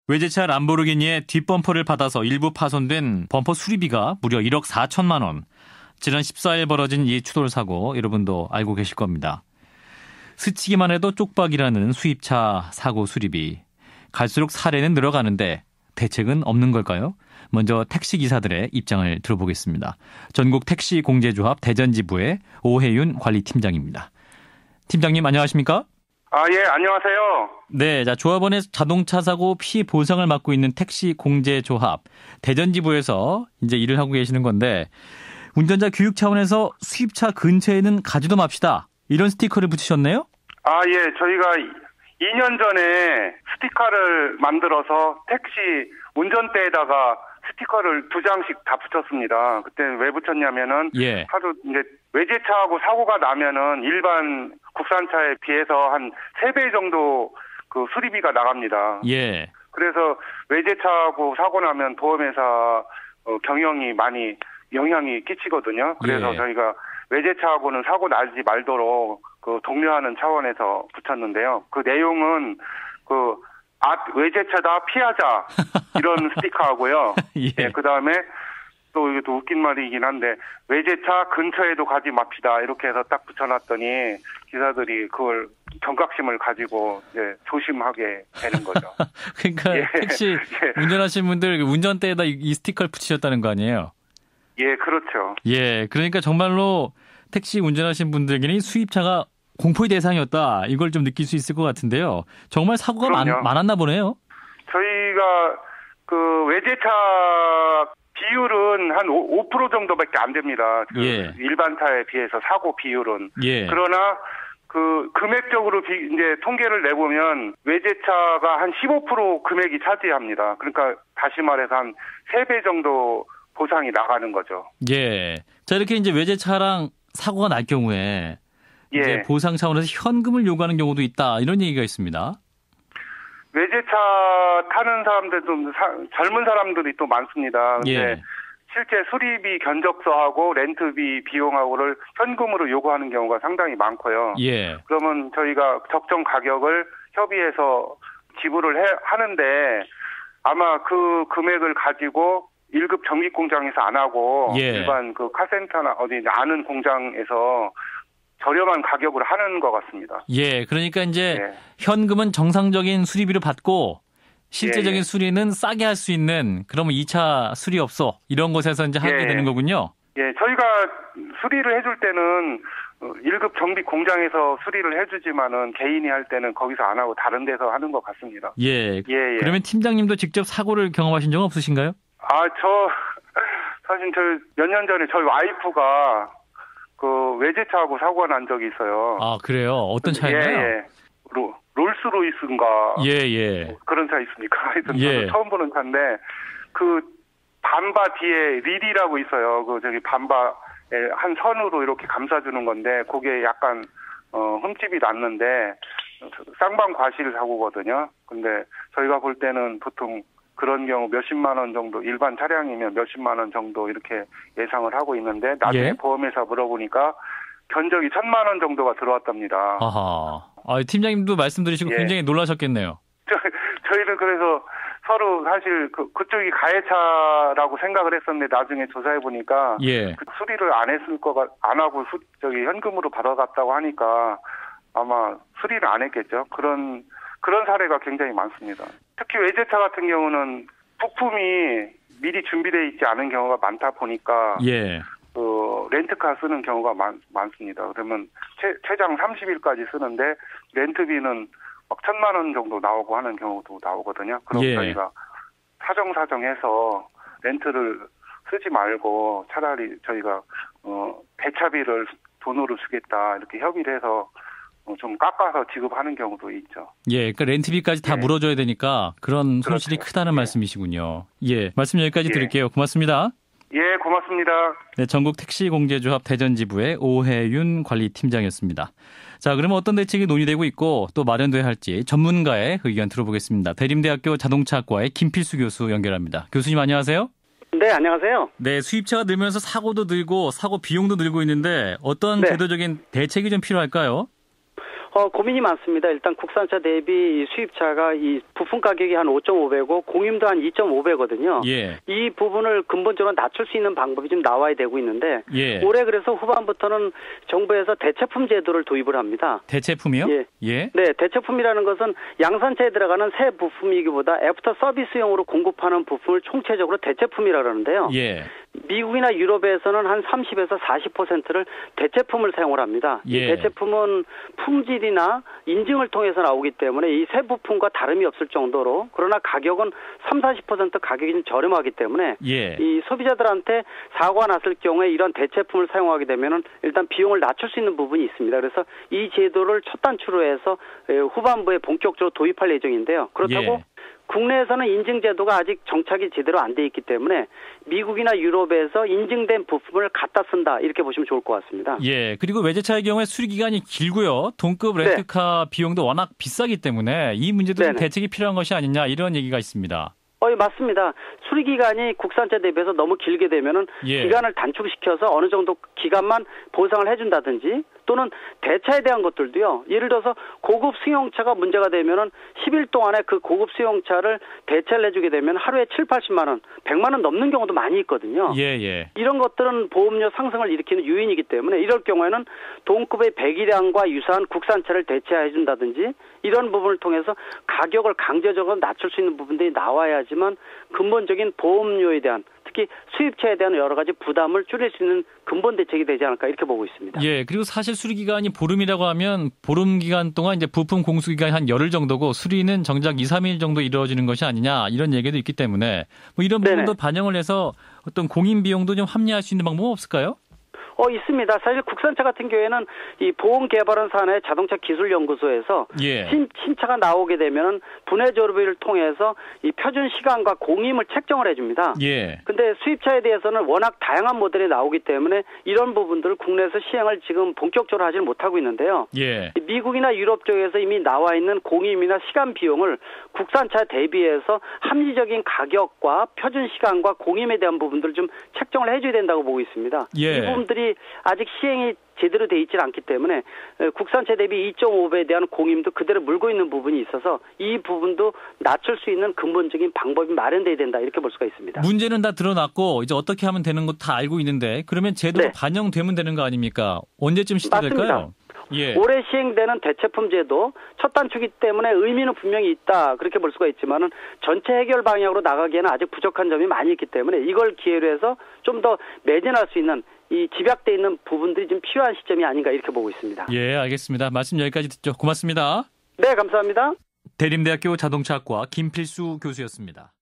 외제차 람보르기니의 뒷범퍼를 받아서 일부 파손된 범퍼 수리비가 무려 1억 4천만 원. 지난 14일 벌어진 이 추돌 사고 여러분도 알고 계실 겁니다. 스치기만 해도 쪽박이라는 수입차 사고 수리비. 갈수록 사례는 늘어가는데 대책은 없는 걸까요? 먼저 택시기사들의 입장을 들어보겠습니다. 전국 택시공제조합 대전지부의 오해윤 관리팀장입니다. 팀장님 안녕하십니까? 예, 안녕하세요. 네, 자, 조합원의 자동차 사고 피해 보상을 맡고 있는 택시공제조합 대전지부에서 이제 일을 하고 계시는 건데 운전자 교육 차원에서 수입차 근처에는 가지도 맙시다. 이런 스티커를 붙이셨네요? 예, 저희가 2년 전에 스티커를 만들어서 택시 운전대에다가 스티커를 2장씩 다 붙였습니다. 그때 왜 붙였냐면은 하도 이제 외제차하고 사고가 나면은 일반 국산차에 비해서 한 3배 정도 그 수리비가 나갑니다. 예. 그래서 외제차하고 사고 나면 보험회사 경영이 많이 영향이 끼치거든요. 그래서 저희가 외제차하고는 사고 나지 말도록 그 독려하는 차원에서 붙였는데요. 그 내용은 외제차다 피하자 이런 스티커하고요. 예, 그다음에 또 이게 또 웃긴 말이긴 한데 외제차 근처에도 가지 맙시다 이렇게 해서 딱 붙여놨더니 기사들이 그걸 경각심을 가지고 이제 조심하게 되는 거죠. 그러니까 택시 운전하시는 분들 운전대에다 이 스티커를 붙이셨다는 거 아니에요? 예, 그렇죠. 예, 그러니까 정말로 택시 운전하시는 분들에게는 수입차가 공포의 대상이었다. 이걸 좀 느낄 수 있을 것 같은데요. 정말 사고가 많았나 보네요. 저희가 그 외제차 비율은 한 5% 정도밖에 안 됩니다. 일반 차에 비해서 사고 비율은. 그러나 그 금액적으로 이제 통계를 내보면 외제차가 한 15% 금액이 차지합니다. 그러니까 다시 말해서 한 3배 정도 보상이 나가는 거죠. 예. 자, 이렇게 이제 외제차랑 사고가 날 경우에 이제 보상 차원에서 현금을 요구하는 경우도 있다. 이런 얘기가 있습니다. 외제차 타는 사람들도 젊은 사람들이 또 많습니다. 근데 실제 수리비 견적서하고 렌트비 비용하고를 현금으로 요구하는 경우가 상당히 많고요. 그러면 저희가 적정 가격을 협의해서 지불을 하는데 아마 그 금액을 가지고 1급 정비 공장에서 안 하고 일반 그 카센터나 어디 아는 공장에서 저렴한 가격으로 하는 것 같습니다. 예, 그러니까 이제 현금은 정상적인 수리비를 받고 실제적인 수리는 싸게 할 수 있는 그러면 2차 수리업소 이런 곳에서 이제 하게 되는 거군요. 예, 저희가 수리를 해줄 때는 1급 정비 공장에서 수리를 해주지만은 개인이 할 때는 거기서 안 하고 다른 데서 하는 것 같습니다. 그러면 팀장님도 직접 사고를 경험하신 적 없으신가요? 사실 몇 년 전에 저희 와이프가 그 외제차하고 사고가 난 적이 있어요. 아, 그래요? 어떤 차였나요? 롤스로이스인가. 그런 차 있습니까? 하여튼 저도 처음 보는 차인데, 그 밤바 뒤에 릴이라고 있어요. 저기 밤바에 한 선으로 이렇게 감싸주는 건데, 그게 약간, 흠집이 났는데, 쌍방 과실 사고거든요. 근데 저희가 볼 때는 보통 그런 경우 몇십만 원 정도, 일반 차량이면 몇십만 원 정도 이렇게 예상을 하고 있는데 나중에 보험회사 물어보니까 견적이 1,000만 원 정도가 들어왔답니다. 팀장님도 말씀드리시고 굉장히 놀라셨겠네요. 저희는 그래서 서로 사실 그쪽이 가해차라고 생각을 했었는데 나중에 조사해 보니까 수리를 안 하고 현금으로 받아갔다고 하니까 아마 수리를 안 했겠죠. 그런 사례가 굉장히 많습니다. 특히 외제차 같은 경우는 부품이 미리 준비되어 있지 않은 경우가 많다 보니까 렌트카 쓰는 경우가 많습니다. 그러면 최장 30일까지 쓰는데 렌트비는 막 1,000만 원 정도 나오고 하는 경우도 나오거든요. 그럼 저희가 사정해서 렌트를 쓰지 말고 차라리 저희가 배차비를 돈으로 주겠다 이렇게 협의를 해서 좀 깎아서 지급하는 경우도 있죠. 그러니까 렌트비까지 다 물어줘야 되니까 그런 손실이 크다는 말씀이시군요. 말씀 여기까지 드릴게요. 고맙습니다. 고맙습니다. 네, 전국 택시공제조합 대전지부의 오해윤 관리팀장이었습니다. 자, 그러면 어떤 대책이 논의되고 있고 또 마련돼야 할지 전문가의 의견 들어보겠습니다. 대림대학교 자동차학과의 김필수 교수 연결합니다. 교수님 안녕하세요. 네, 안녕하세요. 네, 수입차가 늘면서 사고도 늘고 사고 비용도 늘고 있는데 어떤 제도적인 대책이 좀 필요할까요? 고민이 많습니다. 일단 국산차 대비 수입차가 이 부품 가격이 한 5.5배고 공임도 한 2.5배거든요. 예. 이 부분을 근본적으로 낮출 수 있는 방법이 좀 나와야 되고 있는데 예. 올해 그래서 후반부터는 정부에서 대체품 제도를 도입을 합니다. 대체품이요? 예. 예. 네, 대체품이라는 것은 양산차에 들어가는 새 부품이기보다 애프터 서비스용으로 공급하는 부품을 총체적으로 대체품이라고 그러는데요. 예. 미국이나 유럽에서는 한 30에서 40%를 대체품을 사용을 합니다. 예. 이 대체품은 품질이나 인증을 통해서 나오기 때문에 이 새 부품과 다름이 없을 정도로 그러나 가격은 30-40% 가격이 좀 저렴하기 때문에 예. 이 소비자들한테 사고가 났을 경우에 이런 대체품을 사용하게 되면은 일단 비용을 낮출 수 있는 부분이 있습니다. 그래서 이 제도를 첫 단추로 해서 후반부에 본격적으로 도입할 예정인데요. 그렇다고 예. 국내에서는 인증제도가 아직 정착이 제대로 안 돼 있기 때문에 미국이나 유럽에서 인증된 부품을 갖다 쓴다 이렇게 보시면 좋을 것 같습니다. 예, 그리고 외제차의 경우에 수리 기간이 길고요. 동급 렌트카 비용도 워낙 비싸기 때문에 이 문제도 좀 대책이 필요한 것이 아니냐 이런 얘기가 있습니다. 맞습니다. 수리 기간이 국산차 대비해서 너무 길게 되면은 기간을 단축시켜서 어느 정도 기간만 보상을 해준다든지 또는 대차에 대한 것들도요. 예를 들어서 고급 승용차가 문제가 되면은 10일 동안에 그 고급 승용차를 대체를 해주게 되면 하루에 7-80만 원, 100만 원 넘는 경우도 많이 있거든요. 예. 이런 것들은 보험료 상승을 일으키는 요인이기 때문에 이럴 경우에는 동급의 배기량과 유사한 국산차를 대체해준다든지 이런 부분을 통해서 가격을 강제적으로 낮출 수 있는 부분들이 나와야지만 근본적인 보험료에 대한 특히 수입차에 대한 여러 가지 부담을 줄일 수 있는 근본 대책이 되지 않을까 이렇게 보고 있습니다. 예, 그리고 사실 수리 기간이 보름이라고 하면 보름 기간 동안 이제 부품 공수 기간이 한 열흘 정도고 수리는 정작 2-3일 정도 이루어지는 것이 아니냐 이런 얘기도 있기 때문에 뭐 이런 부분도 반영을 해서 어떤 공인 비용도 좀 합리화할 수 있는 방법은 없을까요? 있습니다. 사실 국산차 같은 경우에는 이 보험개발원 산하의 자동차 기술연구소에서 신차가 나오게 되면 분해 조립을 통해서 이 표준 시간과 공임을 책정을 해줍니다. 근데 수입차에 대해서는 워낙 다양한 모델이 나오기 때문에 이런 부분들을 국내에서 시행을 지금 본격적으로 하지는 못하고 있는데요. 미국이나 유럽 쪽에서 이미 나와 있는 공임이나 시간 비용을 국산차 대비해서 합리적인 가격과 표준 시간과 공임에 대한 부분들을 좀 책정을 해줘야 된다고 보고 있습니다. 이 부분들이 아직 시행이 제대로 돼 있지 않기 때문에 국산차 대비 2.5배에 대한 공임도 그대로 물고 있는 부분이 있어서 이 부분도 낮출 수 있는 근본적인 방법이 마련돼야 된다 이렇게 볼 수가 있습니다. 문제는 다 드러났고 이제 어떻게 하면 되는 거 다 알고 있는데 그러면 제도가 반영되면 되는 거 아닙니까? 언제쯤 시도될까요? 올해 시행되는 대체품 제도 첫 단추기 때문에 의미는 분명히 있다 그렇게 볼 수가 있지만은 전체 해결 방향으로 나가기에는 아직 부족한 점이 많이 있기 때문에 이걸 기회로 해서 좀 더 매진할 수 있는 이 집약돼 있는 부분들이 좀 필요한 시점이 아닌가 이렇게 보고 있습니다. 예, 알겠습니다. 말씀 여기까지 듣죠. 고맙습니다. 네, 감사합니다. 대림대학교 자동차학과 김필수 교수였습니다.